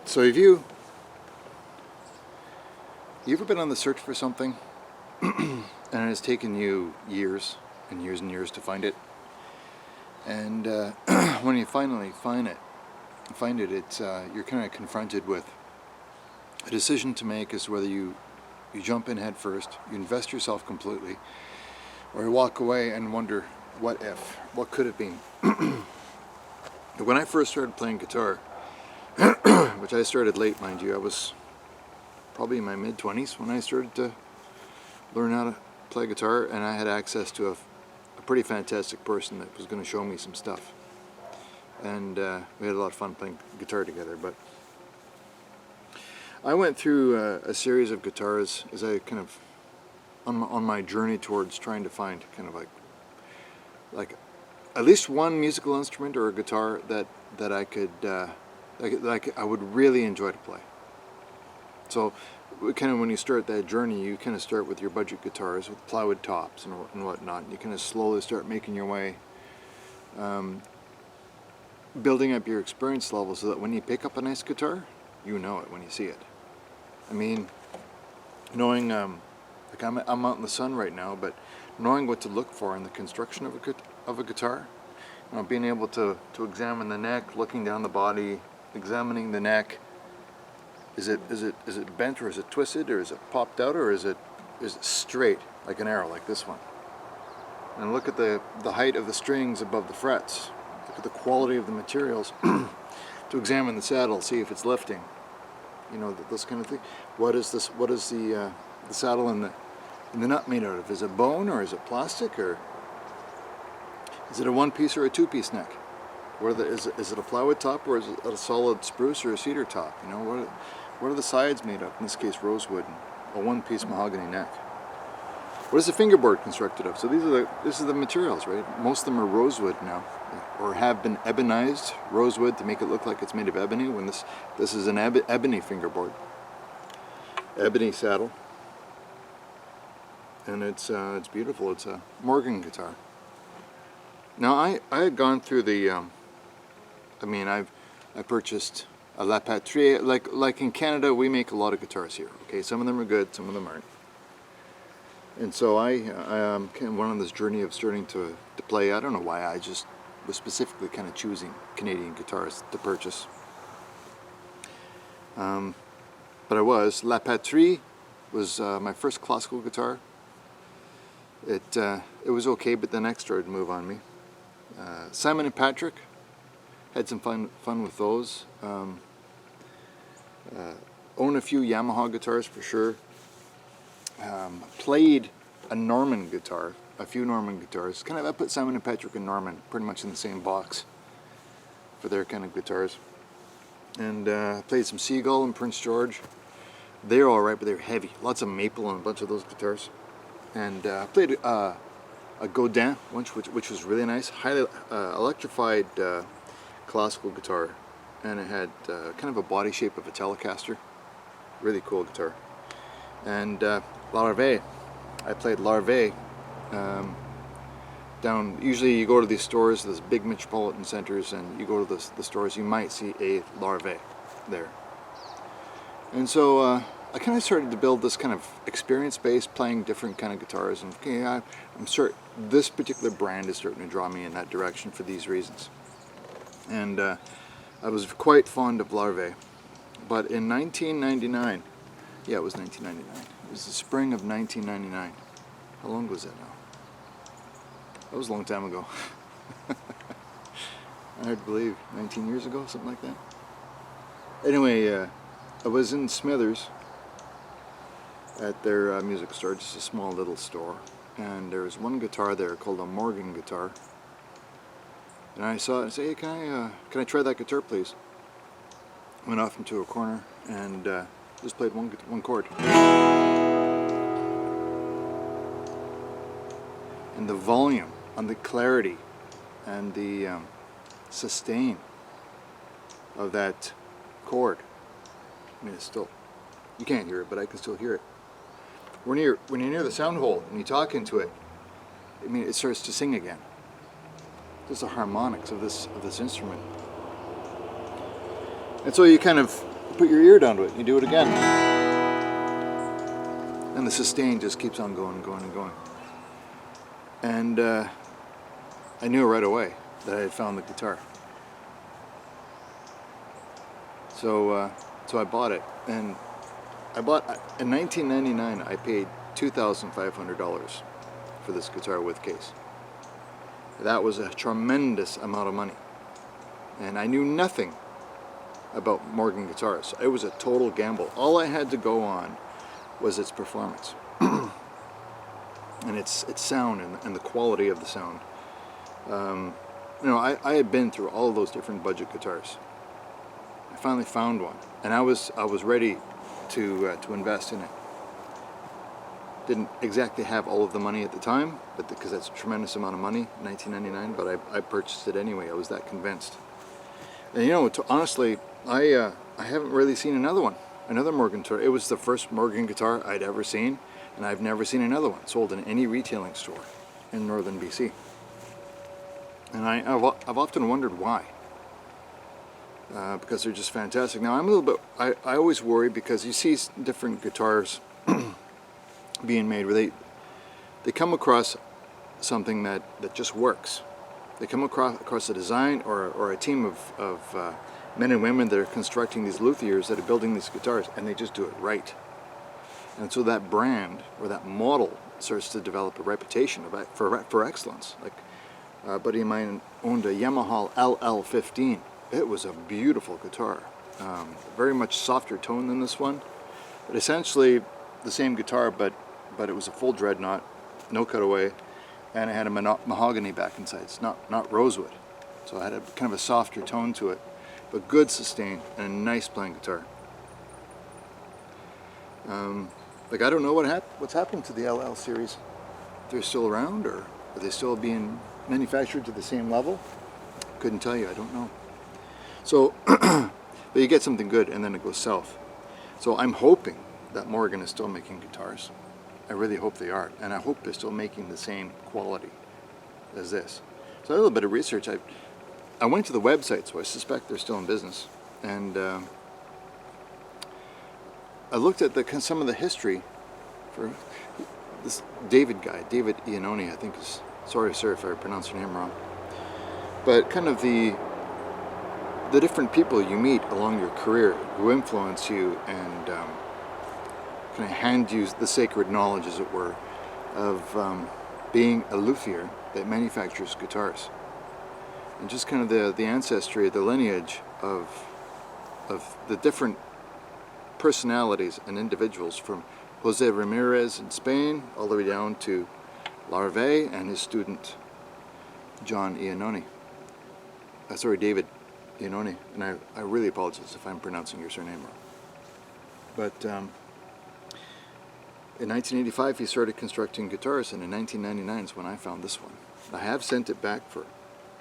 So have you ever been on the search for something and it has taken you years and years and years to find it, and when you finally find it, it's you're kind of confronted with a decision to make as to whether you jump in head first, you invest yourself completely, or you walk away and wonder, what if, what could it be? When I first started playing guitar, which I started late, mind you, I was probably in my mid-20s when I started to learn how to play guitar, and I had access to a pretty fantastic person that was going to show me some stuff, and we had a lot of fun playing guitar together. But I went through a series of guitars as I kind of on my journey towards trying to find kind of like at least one musical instrument or a guitar that I could I would really enjoy to play. So kind of when you start that journey, you kind of start with your budget guitars with plywood tops and whatnot, and you kind of slowly start making your way, building up your experience level so that when you pick up a nice guitar, you know it when you see it. I mean, knowing, like I'm out in the sun right now, but knowing what to look for in the construction of a guitar, you know, being able to examine the neck, looking down the body, examining the neck. Is it bent, or is it twisted, or is it popped out, or is it straight like an arrow like this one? And look at the height of the strings above the frets. Look at the quality of the materials to examine the saddle, see if it's lifting. You know, this kind of thing. What is this? What is the saddle and the nut made out of? Is it bone, or is it plastic, or is it a one-piece or a two-piece neck? Is it a plywood top, or is it a solid spruce or a cedar top? You know, what are the sides made of? In this case, rosewood, and a one-piece mahogany neck. What is the fingerboard constructed of? So this is the materials, right? Most of them are rosewood now, or have been ebonized rosewood to make it look like it's made of ebony. When this is an ebony fingerboard, ebony saddle, and it's beautiful. It's a Morgan guitar. Now I had gone through the. I mean, I purchased a La Patrie. Like in Canada, we make a lot of guitars here. Okay, some of them are good, some of them aren't. And so I kind of went on this journey of starting to play. I don't know why, I just was specifically kind of choosing Canadian guitars to purchase. But I was. La Patrie was my first classical guitar. It was okay, but the neck started to move on me. Simon & Patrick, had some fun with those. Own a few Yamaha guitars for sure. Played a Norman guitar, a few Norman guitars. Kind of, I put Simon & Patrick and Norman pretty much in the same box for their kind of guitars. And played some Seagull and Prince George. They're all right, but they're heavy. Lots of maple on a bunch of those guitars. And played a Godin, which was really nice. Highly electrified classical guitar, and it had kind of a body shape of a Telecaster. Really cool guitar. And Larvé, I played Larvé down. Usually you go to these stores, these big metropolitan centers, and you go to the stores, you might see a Larvé there. And so I kind of started to build this kind of experience base, playing different kind of guitars, and okay, I'm certain this particular brand is starting to draw me in that direction for these reasons. And I was quite fond of Larvé. But in 1999, yeah, it was 1999. It was the spring of 1999. How long was that now? That was a long time ago. I'd believe 19 years ago, something like that. Anyway, I was in Smithers at their music store, just a small little store, and there was one guitar there called a Morgan guitar. And I saw it and said, "Hey, can I try that guitar, please?" Went off into a corner and just played one chord. And the volume, and the clarity, and the sustain of that chord. I mean, it's still, you can't hear it, but I can still hear it. When you're near the sound hole and you talk into it, I mean, it starts to sing again. Just the harmonics of this instrument. And so you kind of put your ear down to it. You do it again. And the sustain just keeps on going and going and going. And I knew right away that I had found the guitar. So I bought it, and in 1999 I paid $2,500 for this guitar with case. That was a tremendous amount of money, and I knew nothing about Morgan guitars. It was a total gamble. All I had to go on was its performance and its sound and the quality of the sound. You know, I had been through all of those different budget guitars. I finally found one, and I was ready to invest in it. Didn't exactly have all of the money at the time, but because that's a tremendous amount of money, $19.99. But I purchased it anyway. I was that convinced. And you know, honestly, I haven't really seen another Morgan guitar. It was the first Morgan guitar I'd ever seen, and I've never seen another one sold in any retailing store in northern BC. And I've often wondered why. Because they're just fantastic. Now I'm a little bit, I always worry because you see different guitars being made where they come across something that just works. They come across a design or a team of men and women that are constructing these luthiers that are building these guitars, and they just do it right. And so that brand or that model starts to develop a reputation for excellence. Like a buddy of mine owned a Yamaha L15. It was a beautiful guitar, very much softer tone than this one, but essentially the same guitar, but it was a full dreadnought, no cutaway, and it had a mahogany back inside. It's not rosewood, so it had a kind of a softer tone to it, but good sustain and a nice playing guitar. Like I don't know what's happened to the LL series. They're still around, or are they still being manufactured to the same level? Couldn't tell you. I don't know. So, but you get something good and then it goes south. So I'm hoping that Morgan is still making guitars. I really hope they are, and I hope they're still making the same quality as this. So I did a little bit of research. I went to the website, so I suspect they're still in business. And I looked at some of the history for this David Iannone, I think is, sorry sir if I pronounced your name wrong, but kind of the different people you meet along your career who influence you and kind of hand you the sacred knowledge, as it were, of being a luthier that manufactures guitars. And just kind of the ancestry, the lineage of the different personalities and individuals, from Jose Ramirez in Spain all the way down to Larve and his student David Iannone, and I really apologize if I'm pronouncing your surname wrong. But in 1985 he started constructing guitars, and in 1999 is when I found this one. I have sent it back for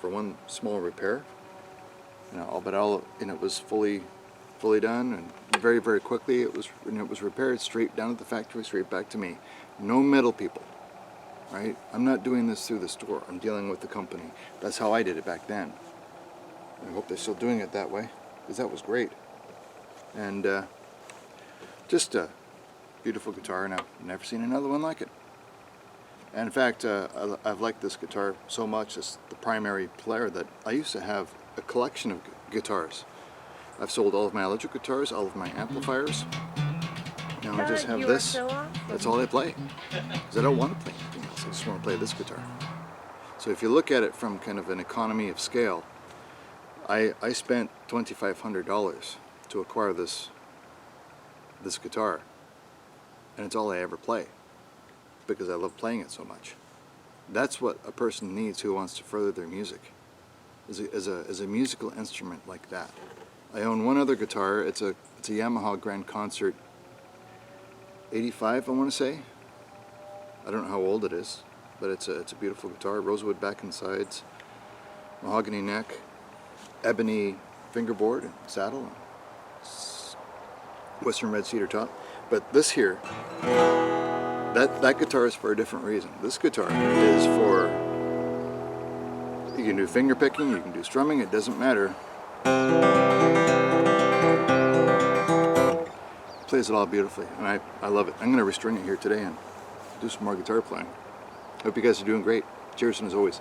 one small repair, but it was fully done, and very, very quickly it was repaired straight down at the factory, straight back to me. No middle people, right? I'm not doing this through the store. I'm dealing with the company. That's how I did it back then. I hope they're still doing it that way, because that was great. And just a beautiful guitar, and I've never seen another one like it. And in fact, I've liked this guitar so much as the primary player that I used to have a collection of guitars. I've sold all of my electric guitars, all of my amplifiers. Now I just have this. That's all I play, because I don't want to play anything else. I just want to play this guitar. So if you look at it from kind of an economy of scale, I spent $2,500 to acquire this guitar, and it's all I ever play because I love playing it so much. That's what a person needs who wants to further their music, is a musical instrument like that. I own one other guitar. It's a Yamaha Grand Concert 85, I want to say. I don't know how old it is, but it's a beautiful guitar. Rosewood back and sides, mahogany neck, ebony fingerboard and saddle, and western red cedar top. But this here, that guitar is for a different reason. This guitar is for, you can do finger picking, you can do strumming, it doesn't matter. plays it all beautifully, and I love it. I'm going to restring it here today and do some more guitar playing. Hope you guys are doing great. Cheers, and as always.